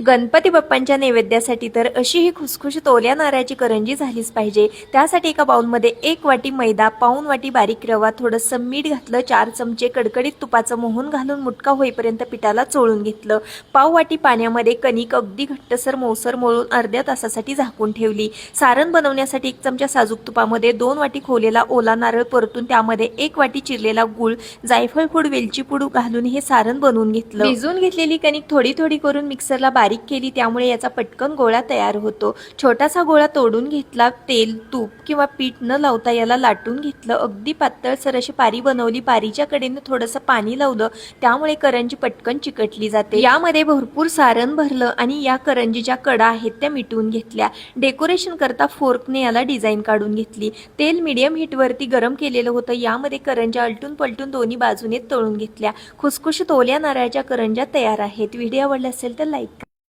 गणपती बाप्पांच्या नैवेद्यासाठी तर अशी ही खुसखुशीत ओल्या नारळाची करंजी झालीच पाहिजे। त्यासाठी एका बाउलमध्ये 1 वाटी मैदा, पाऊण वाटी बारीक रवा, थोडंसं मीठ घातलं, 4 चमचे कडकडीत तुपाचं मोहन घालून मुटका होईपर्यंत पिठाला चोळून घेतलं। पाव वाटी पाण्यामध्ये कणिक अगदी घट्टसर मौसर मळून अर्ध्या तासासाठी झाकून ठेवली। सारण बनवण्यासाठी 1 चमचा साजूक तुपामध्ये 2 वाटी खोलेला ओला नारळ परतून त्यामध्ये 1 वाटी चिरलेला गूळ, जायफळ पूड, वेलची पूड घालून हे सारण बनवून घेतलं। भिजवून घेतलेली कणिक थोडी थोडी करून मिक्सरला बारीक केली, त्यामुळे याचा पटकन गोळा तयार होतो। छोटासा गोळा तोडून घेतला, तेल, तूप किंवा पीठ न लावता याला लाटून घेतलं। अगदी पातळसर अशी पारी बनवली, पारीच्या कडेने थोडंसं पाणी लावलं, त्यामुळे करंजी पटकन चिकटली जाते। यामध्ये भरपूर सारण भरलं आणि या करंजीच्या कडा आहेत त्या मिटून घेतल्या। डेकोरेशन करता फोर्कने याला डिझाईन काढून घेतली। तेल मीडियम हीटवरती गरम केलेलं होतं, यामध्ये करंज्या अलटून पलटून दोन्ही बाजूने तळून घेतल्या। खुसखुशीत ओल्या नारळाच्या करंज्या तयार आहेत। व्हिडिओ आवडला असेल तर लाईक